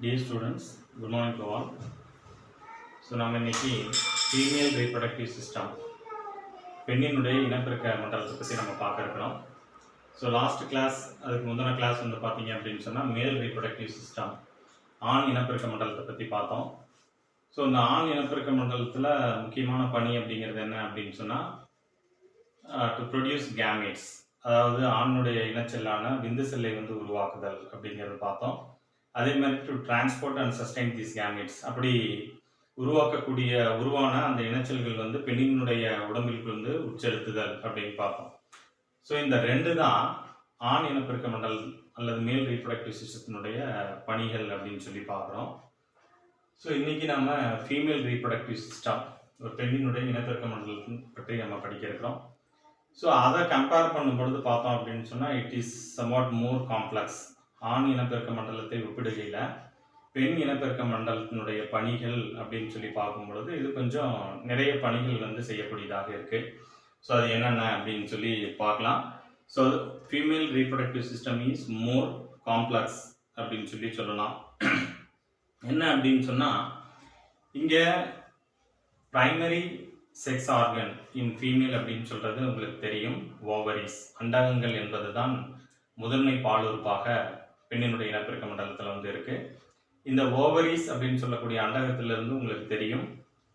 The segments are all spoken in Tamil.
Dear students, good morning to all. So நம்ம இன்னைக்கு ஃபீமேல் ரீப்ரொடக்டிவ் சிஸ்டம் பெண்ணினுடைய இனப்பெருக்க மண்டலத்தை பற்றி நம்ம பார்க்க இருக்கிறோம். ஸோ லாஸ்ட் கிளாஸ் அதுக்கு முந்தின கிளாஸ் வந்து பார்த்தீங்க அப்படின்னு சொன்னால் மேல் ரீப்ரொடக்டிவ் சிஸ்டம் ஆண் இனப்பெருக்க மண்டலத்தை பற்றி பார்த்தோம். ஸோ இந்த ஆண் இனப்பெருக்க மண்டலத்தில் முக்கியமான பணி அப்படிங்கிறது என்ன அப்படின்னு சொன்னால் டு ப்ரொடியூஸ் கேமேட்ஸ், அதாவது ஆணுடைய இனச்செல்லான விந்து செல்லை வந்து உருவாக்குதல் அப்படிங்கிறது பார்த்தோம். அதே மாதிரி to transport and sustain these gametes, அப்படி உருவான அந்த இனச்சல்கள் வந்து பெண்ணினுடைய உடம்பிற்கு வந்து உட்செலுத்துதல் அப்படின்னு பார்த்தோம். ஸோ இந்த ரெண்டு தான் ஆண் இனப்பெருக்க மண்டல் அல்லது மேல் ரீப்ரொடக்டிவ் சிஸ்டத்தினுடைய பணிகள் அப்படின்னு சொல்லி பார்க்குறோம். ஸோ இன்னைக்கு நம்ம ஃபீமேல் ரீப்ரொடக்டிவ் சிஸ்டம், ஒரு பெண்ணினுடைய இனப்பெருக்க மண்டலத்தை பற்றி நம்ம படிக்க இருக்கிறோம். ஸோ அதை கம்பேர் பண்ணும்பொழுது பார்த்தோம் அப்படின்னு சொன்னால் it is somewhat more complex. ஆண் இனப்பெருக்க மண்டலத்தை ஒப்பிடுகையில் பெண் இனப்பெருக்க மண்டலத்தினுடைய பணிகள் அப்படின்னு சொல்லி பார்க்கும் பொழுது இது கொஞ்சம் நிறைய பணிகள் வந்து செய்யக்கூடியதாக இருக்கு. ஸோ அது என்னென்ன அப்படின்னு சொல்லி பார்க்கலாம். So female reproductive system is more complex அப்படின்னு சொல்லி சொல்லலாம். என்ன அப்படின்னு சொன்னால், இங்கே பிரைமரி செக்ஸ் ஆர்கன் இன் ஃபீமேல் அப்படின்னு சொல்றது உங்களுக்கு தெரியும், ஓவரிஸ், அண்டகங்கள் என்பது தான் முதன்மை பாலுறுப்பாக பெண்ணினுடைய இனப்பெருக்க மண்டலத்தில் வந்து இருக்கு. இந்த ஓவரிஸ் அப்படின்னு சொல்லக்கூடிய அண்டகத்திலிருந்து உங்களுக்கு தெரியும்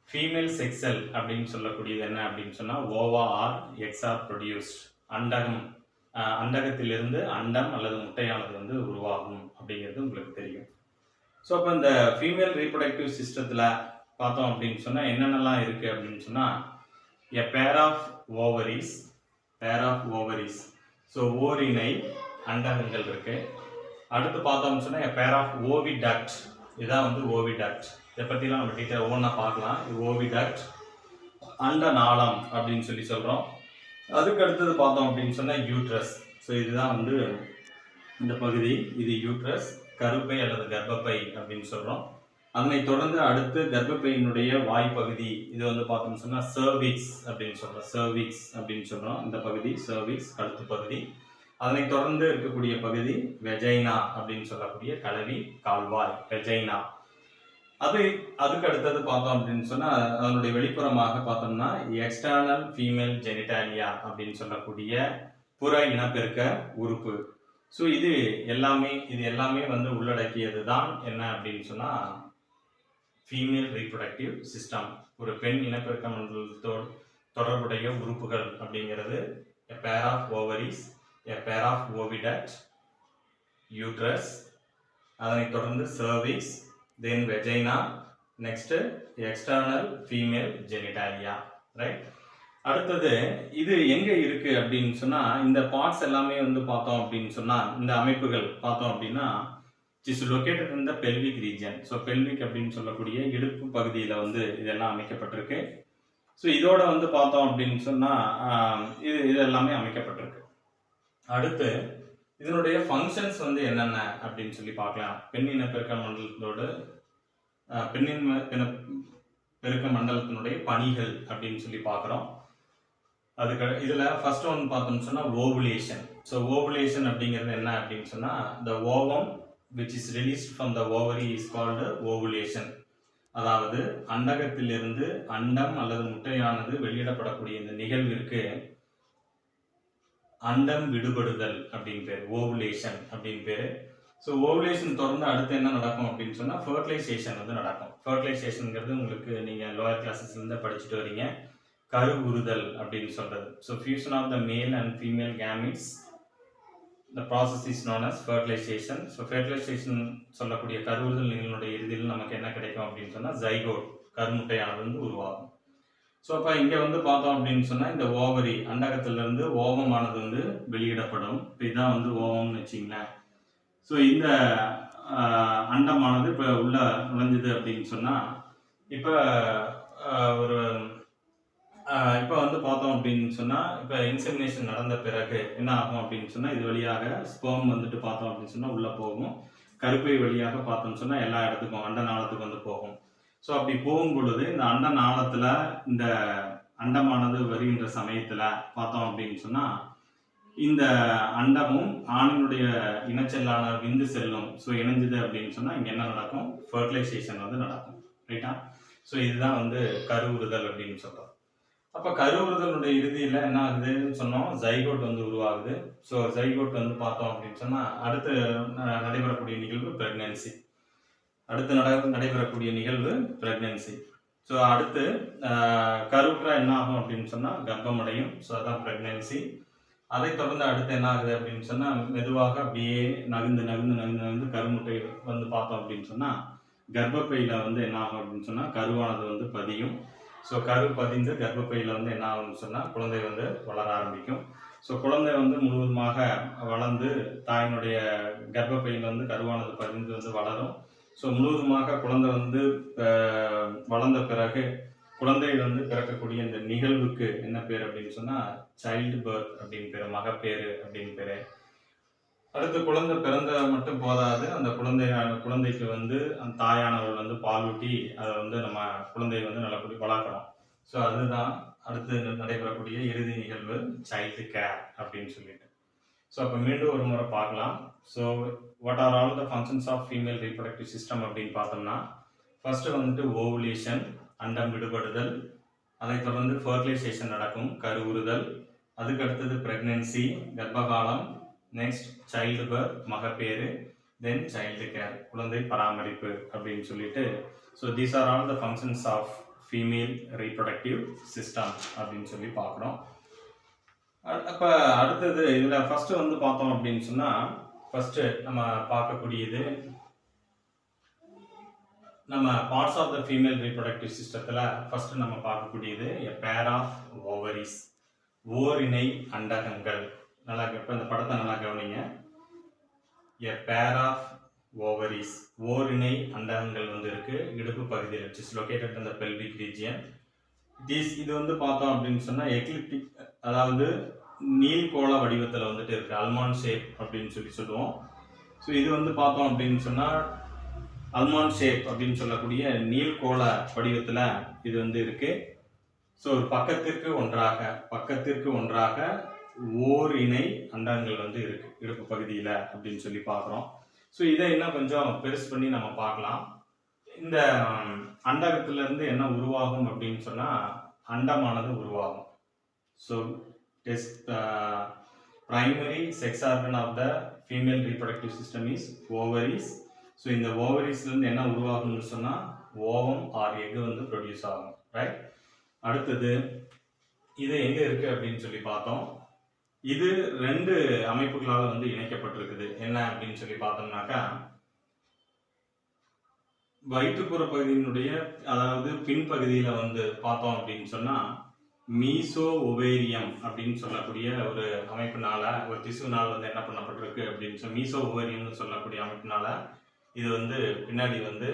ஃபீமேல் செக்ஸல் அப்படின்னு சொல்லக்கூடியது என்ன அப்படின்னு சொன்னால் ஓவா ஆர் எக்ஸ் ஆர் ப்ரொடியூஸ்ட், அண்டகத்திலிருந்து அண்டம் அல்லது முட்டையானது வந்து உருவாகும் அப்படிங்கிறது உங்களுக்கு தெரியும். ஸோ அப்போ இந்த ஃபீமேல் ரீப்ரொடக்டிவ் சிஸ்டத்தில் பார்த்தோம் அப்படின்னு சொன்னால் என்னென்னலாம் இருக்குது அப்படின்னு சொன்னால் எ பேர் ஆஃப் ஓவரிஸ், ஸோ ஓரிணை அண்டகங்கள் இருக்கு. அடுத்து பார்த்தோம்னு சொன்னால் எ பேர் ஆஃப் ஓவிடக்ட், இதான் வந்து ஓவிடக்ட். இதை பற்றிலாம் நம்ம டீட்டெயில் ஒவ்வொன்றா பார்க்கலாம். இது ஓவிடக்ட், அண்ட நாளம் அப்படின்னு சொல்லி சொல்கிறோம். அதுக்கு அடுத்தது பார்த்தோம் அப்படின்னு சொன்னால் யூட்ரஸ். ஸோ இதுதான் வந்து இந்த பகுதி, இது யூட்ரஸ், கருப்பை அல்லது கர்ப்பப்பை அப்படின்னு சொல்கிறோம். அதனை தொடர்ந்து அடுத்து கர்ப்பப்பையினுடைய வாய்ப்பகுதி, இது வந்து பார்த்தோம்னு சொன்னால் சர்விக்ஸ் அப்படின்னு சொல்கிறோம். இந்த பகுதி சர்விக்ஸ், கழுத்து பகுதி. அதனை தொடர்ந்து இருக்கக்கூடிய பகுதி வெஜைனா அப்படின்னு சொல்லக்கூடிய கலவி கால்வாய், வெஜைனா. அதுக்கு அடுத்தது பார்த்தோம் அப்படின்னு சொன்னால் அதனுடைய வெளிப்புறமாக பார்த்தோம்னா எக்ஸ்டர்னல் ஃபீமேல் ஜெனிட்டாலியா அப்படின்னு சொல்லக்கூடிய புற இனப்பெருக்க உறுப்பு. ஸோ இது எல்லாமே வந்து உள்ளடக்கியது தான் என்ன அப்படின்னு சொன்னால் ஃபீமேல் ரீப்ரொடக்டிவ் சிஸ்டம். ஒரு பெண் இனப்பெருக்க மண்டலத்தோடு தொடர்புடைய உறுப்புகள் அப்படிங்கிறது a pair of ovaries, a pair of oviduct, uterus, அதனை தொடர்ந்து cervix, then vagina, next external female genitalia, right? அடுத்தது இது எங்க இருக்கு அப்படின்னு சொன்னா இந்த பார்ட்ஸ் எல்லாமே வந்து பார்த்தோம் அப்படின்னு சொன்னா இந்த அமைப்புகள் பார்த்தோம் அப்படின்னா it is located in the pelvic region. So pelvic அப்படின்னு சொல்லக்கூடிய இடுப்பு பகுதியில் வந்து இதெல்லாம் அமைக்கப்பட்டிருக்கு. ஸோ இதோட வந்து பார்த்தோம் அப்படின்னு சொன்னால் இது எல்லாமே அமைக்கப்பட்டிருக்கு. அடுத்து இதனுடைய ஃபங்க்ஷன்ஸ் வந்து என்னென்ன அப்படின்னு சொல்லி பார்க்கலாம். பெண் இனப்பெருக்க மண்டலத்தோடு பெருக்க மண்டலத்தினுடைய பணிகள் அப்படின்னு சொல்லி பார்க்குறோம். அதுக்கு இதில் ஃபர்ஸ்ட் ஒன் பார்த்தோம்னு சொன்னால் ஓவுலேஷன். ஸோ ஓவுலேஷன் அப்படிங்கிறது என்ன அப்படின்னு சொன்னால் the ovum which is released from the ovary is called ovulation. அதாவது அண்டகத்திலிருந்து அண்டம் அல்லது முட்டையானது வெளியிடப்படக்கூடிய இந்த நிகழ்விற்கு அண்டம் விடுபடுதல் அப்படின்னு பேர், ஓவுலேஷன் அப்படின்னு பேரு. ஸோ ஓவுலேஷன் தொடர்ந்து அடுத்து என்ன நடக்கும் அப்படின்னு சொன்னா ஃபர்டிலைசேஷன் வந்து நடக்கும். ஃபர்டிலைசேஷன்ங்கிறது உங்களுக்கு நீங்க லோயர் கிளாஸஸ்ல இருந்து படிச்சுட்டு வரீங்க. கரு உறுதல் அப்படின்னு சொல்றது. So fusion of the male and female gametes, the process is known as fertilization. So fertilization சொல்லக்கூடிய கருவுறுதல் நிகழ்வுடைய இறுதியில் நமக்கு என்ன கிடைக்கும் அப்படின்னு சொன்னால் ஜைகோட், கருமுட்டையானது வந்து உருவாகும். ஸோ அப்போ இங்கே வந்து பார்த்தோம் அப்படின்னு சொன்னால் இந்த ஓவரி அண்டகத்திலிருந்து ஓவமானது வந்து வெளியிடப்படும். இப்போ இதான் வந்து ஓவம்னு வச்சிங்களேன். ஸோ இந்த அண்டமானது இப்போ உள்ள நுழைஞ்சது அப்படின்னு சொன்னால் இப்போ வந்து பார்த்தோம் அப்படின்னு சொன்னால் இப்போ இன்செமினேஷன் நடந்த பிறகு என்ன ஆகும் அப்படின்னு சொன்னால் இது வழியாக ஸ்பெர்ம் வந்துட்டு பார்த்தோம் அப்படின்னு சொன்னால் உள்ளே போகும். கருப்பை வழியாக பார்த்தோம்னு சொன்னால் எல்லா இடத்துக்கும் அண்ட நாளத்துக்கு வந்து போகும். ஸோ அப்படி போகும் பொழுது இந்த அண்ட நாளத்தில் இந்த அண்டமானது வருகின்ற சமயத்தில் பார்த்தோம் அப்படின்னு சொன்னால் இந்த அண்டமும் ஆணினுடைய இனச்செல்லான விந்து செல்லும் ஸோ இணைஞ்சது அப்படின்னு சொன்னால் இங்கே என்ன நடக்கும், ஃபர்டிலைசேஷன் வந்து நடக்கும். ரைட்டா? ஸோ இதுதான் வந்து கருவுறுதல் அப்படின்னு சொல்கிறோம். அப்போ கருவுறுதலுடைய இறுதியில் என்ன ஆகுதுன்னு சொன்னோம், ஜைகோட் வந்து உருவாகுது. ஸோ ஜைகோட் வந்து பார்த்தோம் அப்படின்னு சொன்னால் அடுத்து நடைபெறக்கூடிய நிகழ்வு பிரெக்னன்சி. அடுத்து நடைபெறக்கூடிய நிகழ்வு பிரெக்னன்சி. ஸோ அடுத்து கருவுற்றா என்ன ஆகும் அப்படின்னு சொன்னால் கர்ப்பம் அடையும். ஸோ அதான் பிரெக்னன்சி. அதை தொடர்ந்து அடுத்து என்ன ஆகுது அப்படின்னு சொன்னால் மெதுவாக அப்படியே நகர்ந்து கருமுட்டை வந்து பார்த்தோம் அப்படின்னு சொன்னால் கர்ப்பப்பையில் வந்து என்ன ஆகும் அப்படின்னு சொன்னால் கருவானது வந்து பதியும். ஸோ கரு பதிந்து கர்ப்பப்பையில் வந்து என்ன ஆகும்னு சொன்னால் குழந்தை வந்து வளர ஆரம்பிக்கும். ஸோ குழந்தை வந்து முழுவதுமாக வளர்ந்து தாயினுடைய கர்ப்பப்பையில் வந்து கருவானது பதிந்து வந்து வளரும். ஸோ முழுவதுமாக குழந்தை வந்து வளர்ந்த பிறகு குழந்தை வந்து பிறக்கக்கூடிய இந்த நிகழ்வுக்கு என்ன பேர் அப்படின்னு சொன்னால் சைல்டு பர்த் அப்படின்னு பேர், மகப்பேறு அப்படின்னு பேர். அடுத்து குழந்தை பிறந்த மட்டும் போதாது, அந்த குழந்தைக்கு வந்து அந்த தாயானவர்கள் வந்து பாலூட்டி அதை வந்து நம்ம குழந்தையை வந்து நல்லபடி வளர்க்குறோம். ஸோ அதுதான் அடுத்து நடைபெறக்கூடிய இறுதி நிகழ்வு சைல்டு கேர் அப்படின்னு சொல்லிட்டு. ஸோ அப்போ மீண்டும் ஒரு முறை பார்க்கலாம். So what are all the functions of female reproductive system அப்படின்னு பார்த்தோம்னா ஃபர்ஸ்ட் வந்துட்டு ஓவுலேஷன், அண்டம் விடுபடுதல், அதை தொடர்ந்து ஃபர்டிலைசேஷன் நடக்கும், கருவுறுதல், அதுக்கு அடுத்தது பிரெக்னன்சி, கர்ப்பகாலம், நெக்ஸ்ட் சைல்டு பர்த், மகப்பேறு, தென் சைல்டு கேர், குழந்தை பராமரிப்பு அப்படின்னு சொல்லிட்டு. So these are all the functions of female reproductive system அப்படின்னு சொல்லி பார்க்குறோம். அப்போ அடுத்தது இதில் ஃபர்ஸ்ட் வந்து பார்த்தோம் அப்படின்னு சொன்னால் ஃபர்ஸ்ட் நம்ம பார்க்கக்கூடியது நம்ம parts of the female reproductive சிஸ்டத்தில் ஃபர்ஸ்ட் நம்ம பார்க்கக்கூடியது எ பேர் ஆஃப் ஓவரிஸ், ஓரிணை அண்டகங்கள். நல்லா இப்போ இந்த படத்தை நல்லா கவனிங்க. எ பேர் ஆஃப் ஓவரிஸ், ஓரிணை அண்டகங்கள் வந்து இருக்கு இடுப்பு பகுதியில், it is located in the pelvic region. இது வந்து பார்த்தோம் அப்படின்னு சொன்னால் எக்லிப்டிக், அதாவது நீள்கோள வடிவத்தில் வந்துட்டு இருக்கு, அல்மாண்ட் ஷேப் அப்படின்னு சொல்லுவோம். ஸோ இது வந்து பார்த்தோம் அப்படின்னு சொன்னால் அல்மாண்ட் ஷேப் அப்படின்னு சொல்லக்கூடிய நீள்கோள வடிவத்தில் இது வந்து இருக்கு. ஸோ பக்கத்திற்கு ஒன்றாக ஓர் இணை அண்டங்கள் வந்து இருக்கு இடுப்பு பகுதியில் அப்படின்னு சொல்லி பார்க்குறோம். ஸோ இதை இன்னும் கொஞ்சம் பெருசு பண்ணி நம்ம பார்க்கலாம். இந்த அண்டகத்திலிருந்து என்ன உருவாகும் அப்படின்னு சொன்னால் அண்டமானது உருவாகும். So primary sex organ of the female reproductive system is ovaries. So இந்த ஓவரிஸ்லேருந்து என்ன உருவாகும்னு சொன்னால் ஓவம் ஆர் எக் வந்து ப்ரொடியூஸ் ஆகும். ரைட்? அடுத்தது இது எங்கே இருக்குது அப்படின்னு சொல்லி பார்த்தோம். இது ரெண்டு அமைப்புகளால் வந்து இணைக்கப்பட்டிருக்குது. என்ன அப்படின்னு சொல்லி பார்த்தோம்னாக்கா வயிற்றுப்புற பகுதியினுடைய, அதாவது பின்பகுதியில் வந்து பார்த்தோம் அப்படின்னு சொன்னால் மீசோ ஒவேரியம் அப்படின்னு சொல்லக்கூடிய ஒரு அமைப்பினால, ஒரு திசுவினால் வந்து என்ன பண்ணப்பட்டிருக்கு அப்படின்னு சொல்லி மீசோ ஒவேரியம்னு சொல்லக்கூடிய அமைப்பினால இது வந்து பின்னாடி வந்து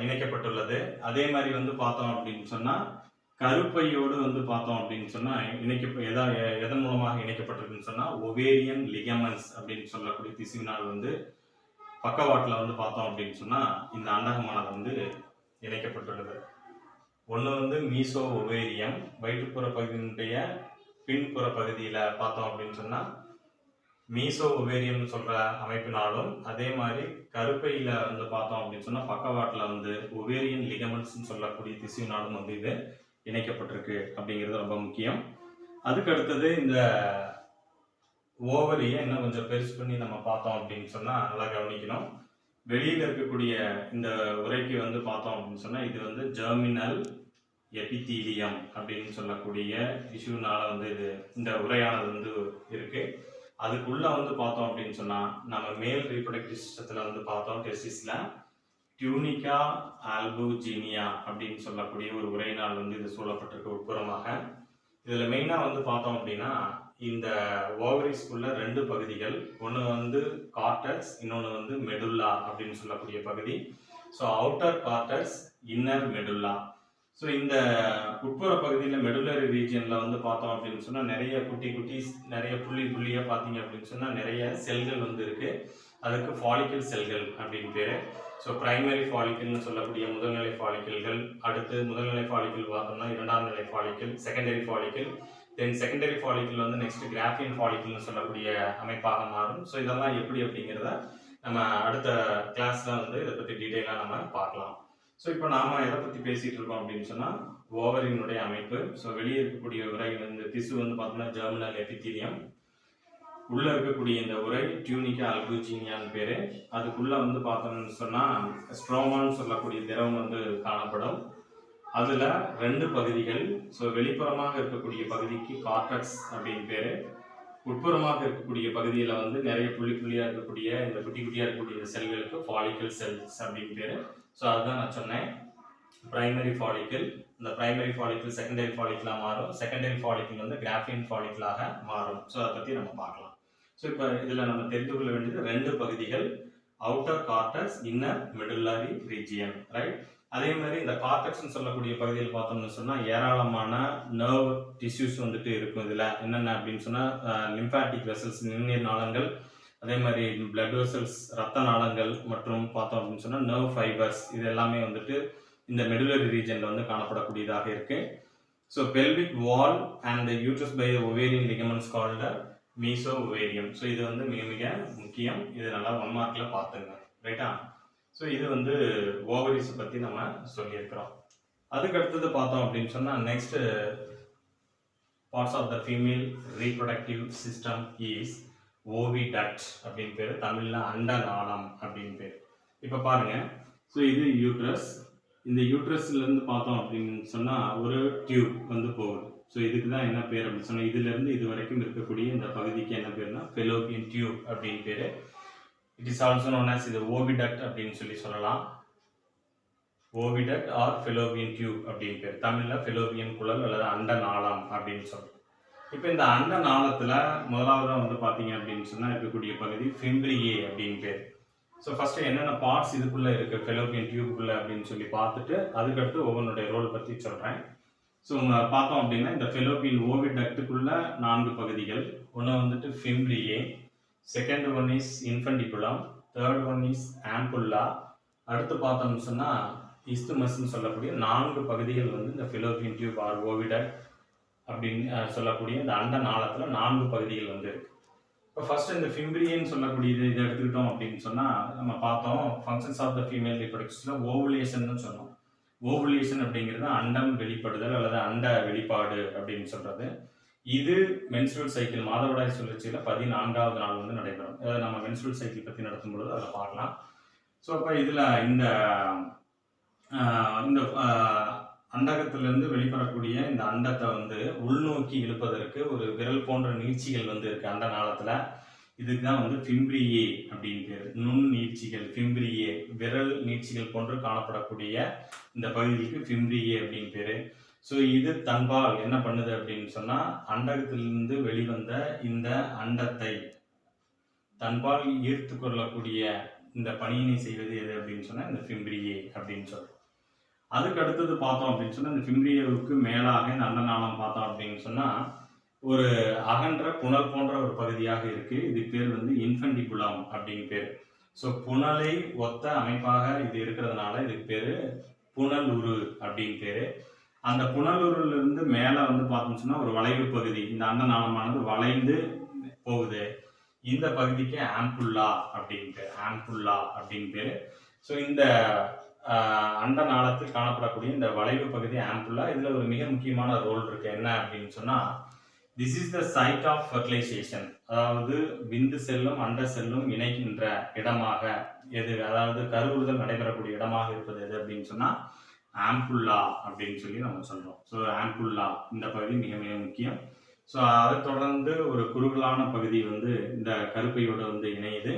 இணைக்கப்பட்டுள்ளது. அதே மாதிரி வந்து பார்த்தோம் அப்படின்னு சொன்னால் கருப்பையோடு வந்து பார்த்தோம் அப்படின்னு சொன்னால் எதன் மூலமாக இணைக்கப்பட்டிருக்குன்னு சொன்னால் ஒவேரியன் லிகமெண்ட்ஸ் அப்படின்னு சொல்லக்கூடிய திசுவினால் வந்து பக்கவாட்டில் வந்து பார்த்தோம் அப்படின்னு சொன்னால் இந்த அண்டகமானது வந்து இணைக்கப்பட்டுள்ளது. ஒன்று வந்து மீசோ ஒவேரியம், வயிற்றுப்புற பகுதியினுடைய பின்புற பகுதியில் பார்த்தோம் அப்படின்னு சொன்னால் மீசோ ஒவேரியம்னு சொல்கிற அமைப்பினாலும், அதே மாதிரி கருப்பையில் வந்து பார்த்தோம் அப்படின்னு சொன்னால் பக்கவாட்டில் வந்து ஒவேரியன் லிகமெண்ட்ஸ்ன்னு சொல்லக்கூடிய திசுவினாலும் வந்து இது இணைக்கப்பட்டிருக்கு அப்படிங்கிறது ரொம்ப முக்கியம். அதுக்கு அடுத்தது இந்த ஓவரியை இன்னும் கொஞ்சம் பெருசு பண்ணி நம்ம பார்த்தோம் அப்படின்னு சொன்னால் நல்லா கவனிக்கணும். வெளியில் இருக்கக்கூடிய இந்த உரைக்கு வந்து பார்த்தோம் அப்படின்னு சொன்னால் இது வந்து ஜெர்மினல் எபிதீலியம் அப்படின்னு சொல்லக்கூடிய இஷ்யூனால வந்து இது இந்த உரையானது வந்து இருக்கு. அதுக்குள்ள வந்து பார்த்தோம் அப்படின்னு சொன்னால் நம்ம மேல் ரீப்ரொடக்டிவ் சிஸ்டத்தில் வந்து பார்த்தோம் டெஸ்டிஸ்ல டியூனிகா ஆல்புஜினியா அப்படின்னு சொல்லக்கூடிய ஒரு உரையினால் வந்து இது சூழப்பட்டிருக்கு உட்புறமாக. இதில் மெயினாக வந்து பார்த்தோம் அப்படின்னா இந்த ஓவரிஸ்குள்ள ரெண்டு பகுதிகள், ஒன்று வந்து கார்டெக்ஸ், இன்னொன்று வந்து மெடுல்லா அப்படின்னு சொல்லக்கூடிய பகுதி. So outer cortex, inner medulla. So இந்த உட்புற பகுதியில் மெடுலரி ரீஜியனில் வந்து பார்த்தோம் அப்படின்னு சொன்னால் நிறைய குட்டி நிறைய புள்ளியாக பார்த்தீங்க அப்படின்னு சொன்னால் நிறைய செல்கள் வந்து இருக்கு. அதுக்கு ஃபாலிக்கல் செல்கள் அப்படின்னு பேர். ஸோ பிரைமரி ஃபாலிக்கல்னு சொல்லக்கூடிய முதல்நிலை ஃபாலிக்கல்கள், அடுத்து முதல்நிலை ஃபாலிக்கல் பார்த்தோம்னா இரண்டாம் நிலை ஃபாலிக்கல், செகண்டரி ஃபாலிக்கல், தென் செகண்டரி ஃபாலிக்கல் வந்து நெக்ஸ்ட் கிராஃபியன் ஃபாலிக்கல்னு சொல்லக்கூடிய அமைப்பாக மாறும். ஸோ இதெல்லாம் எப்படி அப்படிங்கிறத நம்ம அடுத்த கிளாஸ்ல வந்து இதை பற்றி டீட்டெயிலாக நம்ம பார்க்கலாம். ஸோ இப்போ நாம எதை பற்றி பேசிட்டு இருக்கோம் அப்படின்னு சொன்னால் ஓவரினுடைய அமைப்பு. ஸோ வெளியே இருக்கக்கூடிய உரை வந்து திசு வந்து பார்த்தோம்னா ஜெர்மினல் எபித்தீலியம், உள்ள இருக்கக்கூடிய இந்த உரை டியூனிகா அல்புஜினியான்னு பேரு. அதுக்குள்ள வந்து பார்த்தோம்னு சொன்னா ஸ்ட்ரோமான்னு சொல்லக்கூடிய திரவம் வந்து காணப்படும். அதுல 2 பகுதிகள். ஸோ வெளிப்புறமாக இருக்கக்கூடிய பகுதிக்கு கார்டெக்ஸ் அப்படின்னு பேரு, உட்புறமாக இருக்கக்கூடிய பகுதியில் வந்து நிறைய புள்ளி புள்ளியா இருக்கக்கூடிய இந்த குட்டி குட்டியா இருக்கக்கூடிய இந்த செல்களுக்கு ஃபாலிக்கல் செல்ஸ் அப்படின்னு பேரு. ஸோ அதுதான் நான் சொன்னேன், பிரைமரி ஃபாலிக்கல். இந்த பிரைமரி ஃபாலிக்கல் செகண்டரி ஃபாலிக்கலா மாறும், செகண்டரி ஃபாலிக்கல் வந்து கிராஃபியன் ஃபாலிக்கலாக மாறும். ஸோ அதை பத்தி நம்ம பார்க்கலாம். ஸோ இப்போ இதுல நம்ம தெரிந்து கொள்ள வேண்டியது 2 பகுதிகள், outer cortex, inner medullary region, right. அதே மாதிரி இந்த கார்டெக்ஸ்னு சொல்லக்கூடிய பகுதியில் பார்த்தோம்னு சொன்னா ஏராளமான நர்வ் டிஷ்யூஸ் வந்துட்டு இருக்கும். இதுல என்னென்ன அப்படின்னு சொன்னா லிம்பாட்டிக் வெசல்ஸ், நிணநீர் நாளங்கள், அதே மாதிரி பிளட் வெசல்ஸ் ரத்த நாளங்கள், மற்றும் பார்த்தோம் அப்படின்னு சொன்னா நர்வ் ஃபைபர்ஸ், இது எல்லாமே வந்துட்டு இந்த மெடுலரி ரீஜன்ல வந்து காணப்படக்கூடியதாக இருக்கு. So pelvic wall and the uterus by ovarian ligaments called mesovarium. So இது வந்து மிக மிக முக்கியம், இது நல்லா 1 மார்க்ல பார்த்துங்க, ரைட்டா. ஸோ இது வந்து ஓவரிஸ் பத்தி நம்ம சொல்லியிருக்கிறோம். அதுக்கு அடுத்தது பார்த்தோம் அப்படின்னு சொன்னா next parts of the female reproductive system is oviduct அப்படின்னு பேரு, தமிழ்ல அண்ட நாளம் அப்படின்னு பேரு. இப்போ பாருங்க, ஸோ இது யூட்ரஸ். இந்த யூட்ரஸ்ல இருந்து பார்த்தோம் அப்படின்னு சொன்னா ஒரு டியூப் வந்து போகுது. ஸோ இதுக்கு தான் என்ன பேர் அப்படின்னு சொன்னா, இதுல இருந்து இது வரைக்கும் இருக்கக்கூடிய இந்த பகுதிக்கு என்ன பேருனா ஃபெலோபியன் டியூப் அப்படின்னு பேரு. It is also known as இது ஓவிடக்ட் அப்படின்னு சொல்லலாம். ஓவிடக்ட் ஆர் ஃபெலோபியன் டியூப் அப்படின்னு பேர், தமிழ்ல ஃபெலோபியன் குழல் அல்லது அண்ட நாளம் அப்படின்னு சொல்றோம். இப்போ இந்த அண்ட நாளத்துல முதலாவதா வந்து பாத்தீங்க அப்படின்னு சொன்னா இருக்கக்கூடிய பகுதி ஃபிம்ப்ரியே அப்படின்னு பேர். ஸோ ஃபர்ஸ்ட் என்னென்ன பார்ட்ஸ் இதுக்குள்ள இருக்கு ஃபெலோபியன் டியூப்குள்ள அப்படின்னு சொல்லி பார்த்துட்டு அதுக்கடுத்து ஒவ்வொன்றுடைய ரோல் பத்தி சொல்றேன். ஸோ பார்த்தோம் அப்படின்னா இந்த ஃபெலோபியன் ஓவிடக்டுக்குள்ள 4 பகுதிகள். ஒன்று வந்துட்டு fimbriae, second one is infundibulum, third one is ampulla. அடுத்து பார்த்தோம்னு சொன்னா இஸ்துமஸ்ன்னு சொல்லக்கூடிய 4 பகுதிகள் வந்து இந்த ஃபெலோபியன் டியூப் ஆர் ஓவிடக்ட் அப்படின்னு சொல்லக்கூடிய இந்த அண்ட நாளத்துல 4 பகுதிகள் வந்து இருக்கு. இப்போ ஃபர்ஸ்ட் இந்த ஃபிம்ப்ரியன்னு சொல்லக்கூடிய இதை எடுத்துக்கிட்டோம் அப்படின்னு சொன்னா நம்ம பார்த்தோம் ஃபங்க்ஷன்ஸ் ஆஃப் த ஃபீமேல் ரீப்ரொடக்ஷன்ல ஓவுலேஷன் சொன்னோம். ஓவுலேஷன் அப்படிங்கிறது அண்டம் வெளிப்படுதல் அல்லது அண்ட வெளிப்பாடு அப்படின்னு சொல்றது. இது மென்ஸ்ட்ரல் சைக்கிள் மாதவிடாய் சுழற்சியில 14வது நாள் வந்து நடைபெறும். அதாவது நம்ம மென்ஸ்ட்ரல் சைக்கிள் பத்தி நடத்தும் பொழுது அதை பார்க்கலாம். ஸோ அப்ப இதுல இந்த அண்டகத்திலிருந்து வெளிப்படக்கூடிய இந்த அண்டத்தை வந்து உள்நோக்கி இழுப்பதற்கு ஒரு விரல் போன்ற நீட்சிகள் வந்து இருக்கு அண்ட நாளத்துல. இதுக்கு தான் வந்து ஃபிம்ப்ரியே அப்படின்னு பேரு. நுண் நீட்சிகள் ஃபிம்ப்ரியே, விரல் நீட்சிகள் போன்று காணப்படக்கூடிய இந்த பகுதிக்கு ஃபிம்ப்ரியே அப்படின்னு பேரு. ஸோ இது தன்பால் என்ன பண்ணுது அப்படின்னு சொன்னா அண்டகத்திலிருந்து வெளிவந்த இந்த அண்டத்தை தன்பால் ஈர்த்து கொள்ளக்கூடிய இந்த பணியினை செய்வது எது அப்படின்னு சொன்னா இந்த ஃபிம்ப்ரியே அப்படின்னு சொல்றோம். அதுக்கு அடுத்தது பார்த்தோம் அப்படின்னு சொன்னா இந்த ஃபிம்ப்ரியாவுக்கு மேலாக இந்த அண்ட நாளம் பார்த்தோம் அப்படின்னு சொன்னா ஒரு அகன்ற புனல் போன்ற ஒரு பகுதியாக இருக்கு. இது பேர் வந்து இன்ஃபண்டிபுலம் அப்படின்னு பேர். ஸோ புனலை ஒத்த அமைப்பாக இது இருக்கிறதுனால இதுக்கு பேரு புனல் உரு அப்படின்னு பேரு. அந்த புனலூரில் இருந்து மேல வந்து பார்த்தோம்னு சொன்னா ஒரு வளைவு பகுதி, இந்த அண்ட நாளமானது வளைந்து போகுது. இந்த பகுதிக்கு ஆம்புல்லா அப்படின்னு ஆம்புல்லா அப்படின்னு பேரு. ஸோ இந்த அண்ட நாளத்தில் காணப்படக்கூடிய இந்த வளைவு பகுதி ஆம்புல்லா, இதுல ஒரு மிக முக்கியமான ரோல் இருக்கு. என்ன அப்படின்னு சொன்னா this is the site of fertilization, அதாவது விந்து செல்லும் அண்ட செல்லும் இணைக்கின்ற இடமாக எது, அதாவது கருவுறுதல் நடைபெறக்கூடிய இடமாக இருப்பது எது அப்படின்னு சொன்னா ஆம்புல்லா அப்படின்னு சொல்லி நம்ம சொல்றோம். ஸோ ஆம்புல்லா இந்த பகுதி மிக மிக முக்கியம். ஸோ அதை தொடர்ந்து ஒரு குறுகலான பகுதி வந்து இந்த கருப்பையோட வந்து இணையுது.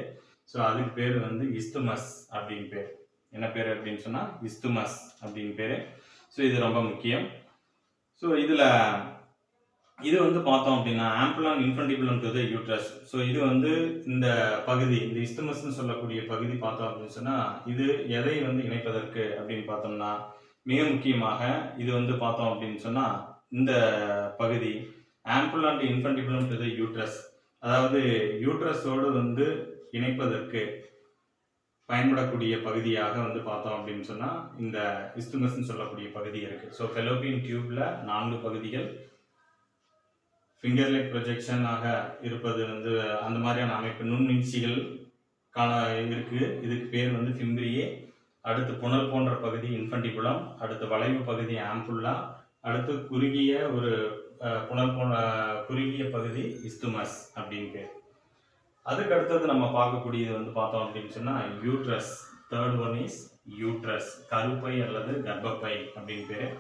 ஸோ அதுக்கு பேர் வந்து இஸ்துமஸ் அப்படின்னு பேர். என்ன பேர் அப்படின்னு சொன்னா இஸ்துமஸ் அப்படின்னு பேரு. ஸோ இது ரொம்ப முக்கியம். ஸோ இது வந்து பார்த்தோம் அப்படின்னா ஆம்புலான் இன்ஃபண்டிபுலம்ன்றது யூட்ரஸ். ஸோ இது வந்து இந்த பகுதி, இந்த இஸ்துமஸ்ன்னு சொல்லக்கூடிய பகுதி பார்த்தோம் அப்படின்னு சொன்னா இது எதை வந்து இணைப்பதற்கு அப்படின்னு பார்த்தோம்னா மிக முக்கியமாக இது வந்து பார்த்தோம் அப்படின்னு சொன்னா இந்த பகுதி ஆம்புலான் இன்ஃபண்டிபுலம்ன்றது யூட்ரஸ், அதாவது யூட்ரஸோடு வந்து இணைப்பதற்கு பயன்படக்கூடிய பகுதியாக வந்து பார்த்தோம் அப்படின்னு சொன்னா இந்த இஸ்துமஸ்ன்னு சொல்லக்கூடிய பகுதி இருக்கு. ஸோ ஃபெலோபியன் டியூப்ல 4 பகுதிகள், ஃபிங்கர் லைக் ப்ரொஜெக்ஷனாக இருப்பது வந்து அந்த மாதிரியான அமைப்பு நுண்ணிச்சிகள் காண இருக்கு. இதுக்கு பேர் வந்து ஃபிம்ப்ரியே. அடுத்து புனல் போன்ற பகுதி இன்ஃபண்டிபுலம், அடுத்து வளைவு பகுதி ஆம்புல்லா, அடுத்து குறுகிய ஒரு புனல் போன்ற குறுகிய பகுதி இஸ்துமஸ் அப்படின்னு பேர். அதுக்கு அடுத்தது நம்ம பார்க்கக்கூடியது வந்து பார்த்தோம் அப்படின்னு சொன்னா uterus. Third one is uterus, கருப்பை அல்லது கர்ப்பப்பை அப்படின்னு பேர்.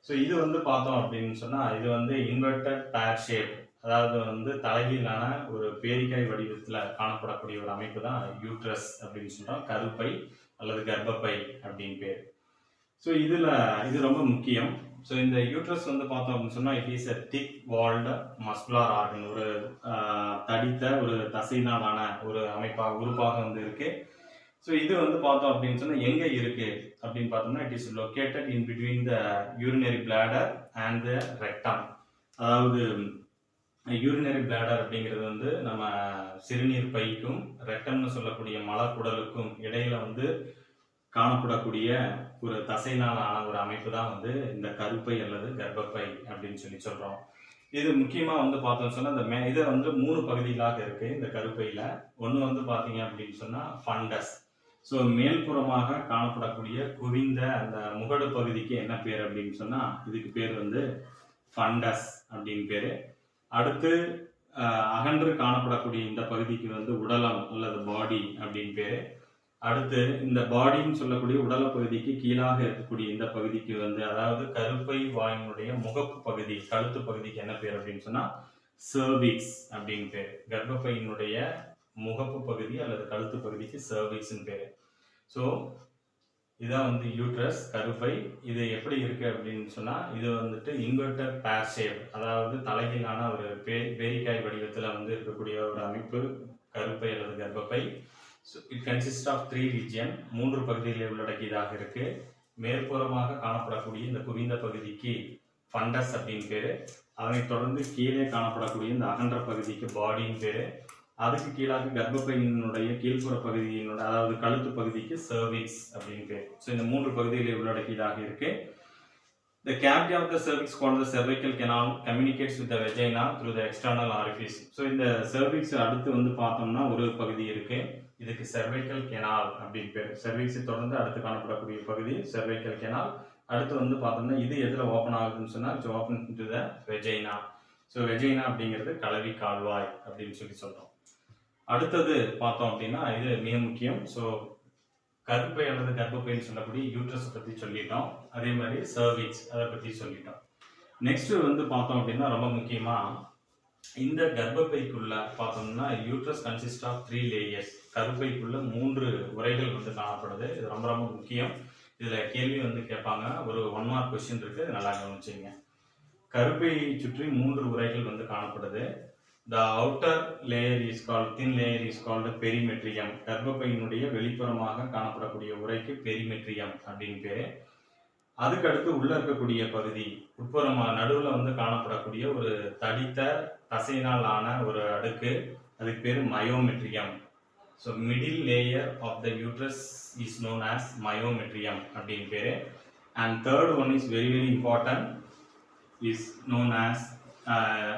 ஸோ இது வந்து பார்த்தோம் அப்படின்னு சொன்னா இது வந்து இன்வெர்டட் பேர் ஷேப், அதாவது வந்து தலைகீழான ஒரு பேரிக்காய் வடிவத்தில் காணப்படக்கூடிய ஒரு அமைப்பு தான் யூட்ரஸ் அப்படின்னு சொல்றோம், கருப்பை அல்லது கர்ப்பப்பை அப்படின்னு பேர். ஸோ இது ரொம்ப முக்கியம். ஸோ இந்த யூட்ரஸ் வந்து பார்த்தோம் அப்படின்னு சொன்னால் it is a thick walled muscular organ, ஒரு தடித்த ஒரு தசைனாலான ஒரு உறுப்பாக வந்து இருக்கு. ஸோ இது வந்து பார்த்தோம் அப்படின்னு சொன்னால் எங்கே இருக்கு அப்படின்னு பார்த்தோம்னா it is located in between the urinary bladder and the rectum. அதாவது யூரினரி பிளாடர் அப்படிங்கிறது வந்து நம்ம சிறுநீர் பைக்கும் ரெக்டம்னு சொல்லக்கூடிய மலக்குடலுக்கும் இடையில வந்து காணப்படக்கூடிய ஒரு தசைனால் ஆன ஒரு அமைப்பு தான் வந்து இந்த கருப்பை அல்லது கர்ப்பப்பை அப்படின்னு சொல்றோம். இது முக்கியமா வந்து பார்த்தோம்னு சொன்னா இந்த இதை வந்து 3 பகுதிகளாக இருக்கு இந்த கருப்பையில. ஒன்று வந்து பார்த்தீங்க அப்படின்னு சொன்னா ஃபண்டஸ். ஸோ மேல்புறமாக காணப்படக்கூடிய குவிந்த அந்த முகடு பகுதிக்கு என்ன பேர் அப்படின்னு சொன்னா இதுக்கு பேர் வந்து ஃபண்டஸ் அப்படின்னு பேரு. அடுத்து அகன்று காணப்படக்கூடிய இந்த பகுதிக்கு வந்து உடலம் அல்லது பாடி அப்படின்னு பேரு. அடுத்து இந்த பாடின்னு சொல்லக்கூடிய உடல பகுதிக்கு கீழாக இருக்கக்கூடிய இந்த பகுதிக்கு வந்து அதாவது கருப்பை வாயினுடைய முகப்பு பகுதி, கழுத்து பகுதிக்கு என்ன பேர் அப்படின்னு சொன்னா சர்விக்ஸ் அப்படின்னு பேர். கர்ப்பப்பையினுடைய முகப்பு பகுதி அல்லது கழுத்து பகுதிக்கு சர்விக்ஸ்ன்னு பேரு. ஸோ இதான் வந்து யூட்ரஸ், கருப்பை. இது எப்படி இருக்கு அப்படின்னு சொன்னா இது வந்துட்டு இன்வெர்டட் பேர் ஷேப், அதாவது தலைகீழான ஒரு பேரிக்காய் வடிவத்தில் வந்து இருக்கக்கூடிய ஒரு அமைப்பு கருப்பை அல்லது கர்ப்பப்பை. இட் கன்சிஸ்ட் ஆஃப் 3 ரீஜியன், 3 பகுதிகளை உள்ளடக்கியதாக இருக்கு. மேற்புறமாக காணப்படக்கூடிய இந்த குவிந்த பகுதிக்கு ஃபண்டஸ் அப்படின்னு பேரு. அதனைத் தொடர்ந்து கீழே காணப்படக்கூடிய இந்த அகன்ற பகுதிக்கு பாடின்னு பேரு. அதுக்கு கீழாக கர்ப்பப்பையினுடைய கீழ்ப்புற பகுதியினுடைய அதாவது கழுத்து பகுதிக்கு சர்விக்ஸ் அப்படின்னு பேர். ஸோ இந்த 3 பகுதிகளை உள்ளடக்கியதாக இருக்கு. The cavity of the cervix called the cervical canal communicates with the vagina through the external orifice. So இந்த cervix அடுத்து வந்து பார்த்தோம்னா ஒரு பகுதி இருக்கு, இதுக்கு cervical canal அப்படின்னு பேர். cervix தொடர்ந்து அடுத்து காணப்படக்கூடிய பகுதி cervical canal. அடுத்து வந்து பார்த்தோம்னா இது எதுல ஓப்பன் ஆகுதுன்னு சொன்னா it's open to the vagina. So vagina அப்படிங்கிறது கலவி கால்வாய் அப்படின்னு சொல்றோம். அடுத்தது பார்த்தோம் அப்படின்னா இது மிக முக்கியம். ஸோ கருப்பை அல்லது கர்ப்பப்பைன்னு சொல்லக்கூடிய யூட்ரஸ் பற்றி சொல்லிட்டோம், அதே மாதிரி சர்விக்ஸ் அதை பற்றி சொல்லிட்டோம். நெக்ஸ்ட் வந்து பார்த்தோம் அப்படின்னா ரொம்ப முக்கியமா இந்த கர்ப்பப்பைக்குள்ள பார்த்தோம்னா யூட்ரஸ் கன்சிஸ்ட் ஆஃப் 3 லேயர்ஸ். கருப்பைக்குள்ள 3 உறைகள் வந்து காணப்படுது. இது ரொம்ப ரொம்ப முக்கியம். இதுல கேள்வி வந்து கேட்பாங்க, ஒரு 1 மார்க் கொஸ்டின் இருக்கு, நல்லா கவனிச்சிங்க. கருப்பையை சுற்றி 3 உறைகள் வந்து காணப்படுது. The outer layer is called, thin layer is called perimetrium. கர்ப்பப்பையினுடைய வெளிப்புறமாக காணப்படக்கூடிய உறைக்கு பெரிமெட்ரியம் அப்படின்னு பேரு. அதுக்கு அடுத்து உள்ள இருக்கக்கூடிய பகுதி உட்புறமாக நடுவில் வந்து காணப்படக்கூடிய ஒரு தடித்த தசையினால் ஆன ஒரு அடுக்கு, அதுக்கு பேர் myometrium. So middle layer of the uterus is known as myometrium அப்படின்னு பேரு. And third one is very very important, is known as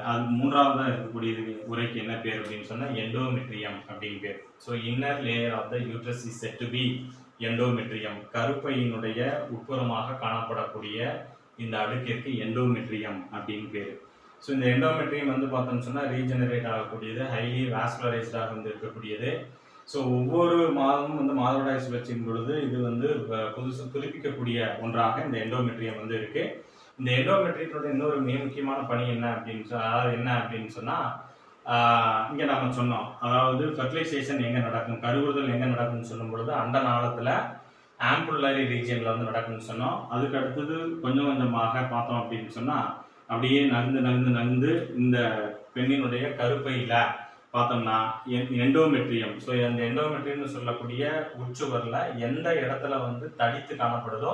அது மூன்றாவதாக இருக்கக்கூடிய உரைக்கு என்ன பேர் அப்படின்னு சொன்னால் எண்டோமெட்ரியம் அப்படின்னு பேர். So inner layer of the uterus is said to be endometrium. கருப்பையினுடைய உட்புறமாக காணப்படக்கூடிய இந்த அடுக்கிற்கு எண்டோமெட்ரியம் அப்படின்னு பேர். ஸோ இந்த எண்டோமெட்ரியம் வந்து பார்த்தோம்னு சொன்னால் ரீஜெனரேட் ஆகக்கூடியது, ஹைலி வாஸ்குலரைஸ்டாக வந்து இருக்கக்கூடியது. ஸோ ஒவ்வொரு மாதமும் வந்து மாதவிடாய் சுழற்சியின் பொழுது இது வந்து புதுப்பிக்கக்கூடிய ஒன்றாக இந்த எண்டோமெட்ரியம் வந்து இருக்கு. இந்த எண்டோமெட்ரியத்தோட இன்னொரு மிக முக்கியமான பணி என்ன அப்படின்னு சொன்னா இங்க நம்ம சொன்னோம், அதாவது ஃபெர்டிலைசேஷன் எங்க நடக்கும், கருவுறுதல் எங்க நடக்கும்னு சொல்லும் பொழுது அண்ட நாளத்துல ஆம்புலரி ரீஜியன்ல வந்து நடக்கும்னு சொன்னோம். அதுக்கு அடுத்தது கொஞ்சம் கொஞ்சமாக பார்த்தோம் அப்படின்னு சொன்னா அப்படியே நகர்ந்து இந்த பெண்ணினுடைய கருப்பையில பார்த்தோம்னா எண்டோமெட்ரியம். ஸோ அந்த எண்டோமெட்ரியம்னு சொல்லக்கூடிய உச்சுவரில் எந்த இடத்துல வந்து தடித்து காணப்படுதோ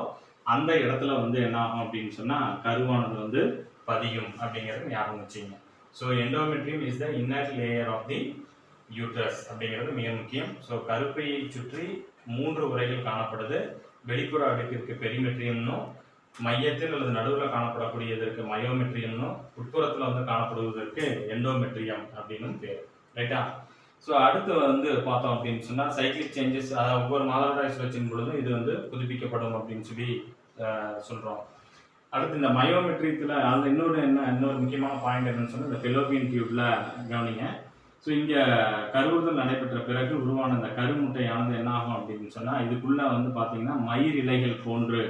அந்த இடத்துல வந்து என்ன ஆகும் அப்படின்னு சொன்னா கருவானது வந்து பதியும் அப்படிங்கிறது ஞாபகம் வச்சுங்க. So endometrium is the inner layer of the uterus அப்படிங்கிறது மிக முக்கியம். ஸோ கருப்பையை சுற்றி 3 உறைகள் காணப்படுது. வெளிப்புற அடுக்கிற்கு பெரிமெட்ரியம்னும், மையத்தில் அல்லது நடுவில் காணப்படக்கூடியதற்கு மயோமெட்ரியம்னும் உட்புறத்தில் வந்து காணப்படுவதற்கு எண்டோமெட்ரியம் அப்படின்னு பேர். ரைட்டா? ஸோ அடுத்து வந்து பார்த்தோம் அப்படின்னு சொன்னால் சைக்கிளிக் சேஞ்சஸ், அதாவது ஒவ்வொரு மாதவிடாய் சுழற்சியின் பொழுதும் இது வந்து புதுப்பிக்கப்படும் அப்படின்னு சொல்லி சொல்கிறோம். அடுத்து இந்த மயோமெட்ரியத்தில் அதில் இன்னொரு முக்கியமான பாயிண்ட் என்னன்னு சொன்னால் இந்த ஃபெலோபியன் டியூப்ல கவனிங்க. ஸோ இங்கே கருவுறுதல் நடைபெற்ற பிறகு உருவான இந்த கருமுட்டையானது என்ன ஆகும் அப்படின்னு சொன்னால் இதுக்குள்ளே வந்து பார்த்தீங்கன்னா மயிர் இலைகள் போன்று,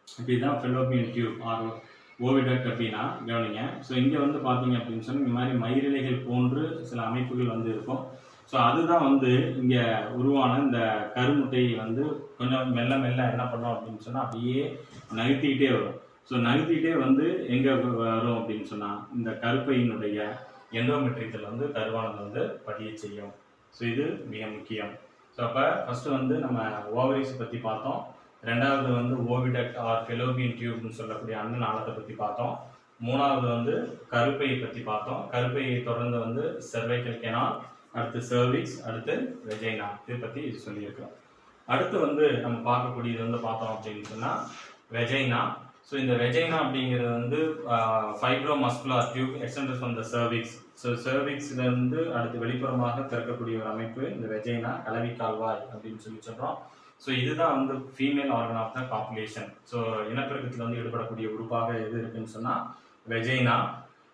இப்படிதான் ஃபெலோபியன் டியூப் ஆர் ஓவிடக்ட் அப்படின்னா கவனிங்க. ஸோ இங்கே வந்து பார்த்தீங்க அப்படின்னு சொன்னால் இந்த மாதிரி மயிரிழைகள் போன்று சில அமைப்புகள் வந்து இருக்கும். ஸோ அதுதான் வந்து இங்கே உருவான இந்த கருமுட்டையை வந்து கொஞ்சம் மெல்ல மெல்ல என்ன பண்ணோம் அப்படின்னு சொன்னால் அப்படியே நகர்த்திக்கிட்டே வரும். ஸோ நகர்த்திக்கிட்டே வந்து எங்கே வரும் அப்படின்னு சொன்னால் இந்த கருப்பையினுடைய எண்டோமெட்ரியத்தில் வந்து கருவானது வந்து பதிய செய்யும். ஸோ இது மிக முக்கியம். ஸோ அப்போ ஃபஸ்ட்டு வந்து நம்ம ஓவரிஸ் பற்றி பார்த்தோம். ரெண்டாவது வந்து ஓவிடக்ட் ஆர் ஃபெலோபியன் டியூப்னு சொல்லக்கூடிய அந்த நாளத்தை பற்றி பார்த்தோம். மூணாவது வந்து கருப்பையை பற்றி பார்த்தோம். கருப்பையை தொடர்ந்து வந்து செர்வைக்கல் கெனால், அடுத்து சர்விக்ஸ், அடுத்து வெஜைனா, இதை பற்றி இது சொல்லியிருக்கிறோம். அடுத்து வந்து நம்ம பார்க்கக்கூடியது வந்து பார்த்தோம் அப்படின்னு சொன்னால் வெஜைனா. ஸோ இந்த வெஜைனா அப்படிங்கிறது வந்து fibromuscular tube extended from the cervix. So சர்விக்ஸ்லேருந்து அடுத்து வெளிப்புறமாக திறக்கக்கூடிய ஒரு அமைப்பு இந்த வெஜைனா, கலவி கால்வாய் அப்படின்னு சொல்லி சொல்கிறோம். ஸோ இதுதான் வந்து female organ of the population. So இனப்பெருக்கத்தில் வந்து ஈடுபடக்கூடிய உறுப்பாக எது இருக்குன்னு சொன்னால் வெஜைனா.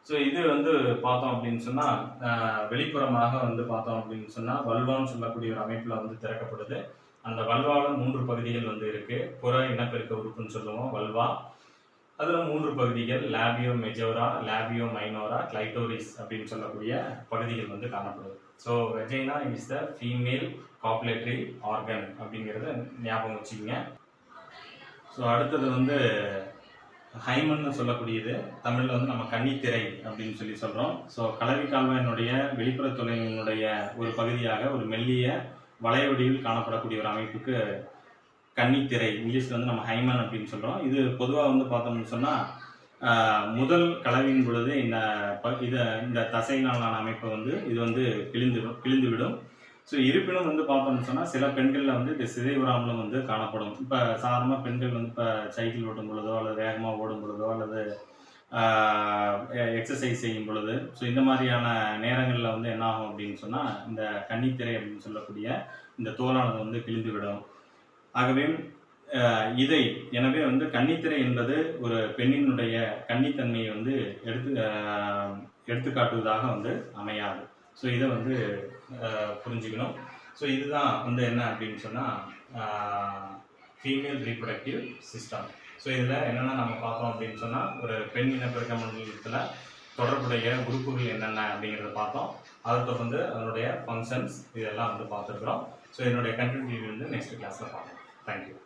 ஸோ இது வந்து பார்த்தோம் அப்படின்னு சொன்னால் வெளிப்புறமாக வந்து பார்த்தோம் அப்படின்னு சொன்னால் வல்வான்னு சொல்லக்கூடிய ஒரு அமைப்பில் வந்து திறக்கப்படுது. அந்த வல்வால 3 பகுதிகள் வந்து இருக்குது. புற இனப்பெருக்க உறுப்புன்னு சொல்லுவோம் வல்வா. அதில் 3 பகுதிகள் labia majora, labia minora, clitoris அப்படின்னு சொல்லக்கூடிய பகுதிகள் வந்து காணப்படுது. So vagina is the female copulatory organ அப்படிங்கிறத ஞாபகம் வச்சுக்கோங்க. ஸோ அடுத்தது வந்து ஹைமன்னு சொல்லக்கூடியது, தமிழில் வந்து நம்ம கன்னித்திரை அப்படின்னு சொல்லி சொல்கிறோம். ஸோ கலவி கால்வாயினுடைய வெளிப்புற தொலைவினுடைய ஒரு பகுதியாக ஒரு மெல்லிய வளைய வடிவில் காணப்படக்கூடிய ஒரு அமைப்புக்கு கன்னித்திரை, இங்கிலீஷில் வந்து நம்ம ஹைமன் அப்படின்னு சொல்கிறோம். இது பொதுவாக வந்து பார்த்தோம்னு சொன்னால் முதல் கலவின் பொழுது இந்த தசையினாலான அமைப்பை வந்து இது வந்து கிழிந்து விடும். ஸோ இருப்பினும் வந்து பார்த்தோம்னு சொன்னால் சில பெண்களில் வந்து இது சிதைவுறாமலும் வந்து காணப்படும். இப்போ சாதாரணமாக பெண்கள் வந்து இப்போ சைக்கிள் ஓட்டும் பொழுதோ அல்லது வேகமாக ஓடும் பொழுதோ அல்லது எக்ஸசைஸ் செய்யும் பொழுது, ஸோ இந்த மாதிரியான நேரங்களில் வந்து என்ன ஆகும் அப்படின்னு சொன்னால் இந்த கன்னித்திரை அப்படின்னு சொல்லக்கூடிய இந்த தோலானது வந்து கிழிந்து விடும். ஆகவே எனவே வந்து கன்னித்திரை என்பது ஒரு பெண்ணினுடைய கன்னித்தன்மையை வந்து எடுத்துக்காட்டுவதாக வந்து அமையாது. ஸோ இதை வந்து புரிஞ்சுக்கணும். ஸோ இதுதான் வந்து என்ன அப்படின்னு சொன்னால் ஃபீமேல் ரீப்ரொடக்டிவ் சிஸ்டம். ஸோ இதில் என்னென்ன நம்ம பார்த்தோம் அப்படின்னு சொன்னால் ஒரு பெண் இனப்பெருக்க மண்டலத்தில் தொடர்புடைய உறுப்புகள் என்னென்ன அப்படிங்கிறத பார்த்தோம். அதை தொடர்ந்து அதனுடைய ஃபங்க்ஷன்ஸ் இதெல்லாம் வந்து பார்த்துருக்குறோம். ஸோ என்னுடைய கண்டினியூட்டி வந்து நெக்ஸ்ட் கிளாஸில் பார்ப்போம். தேங்க்யூ.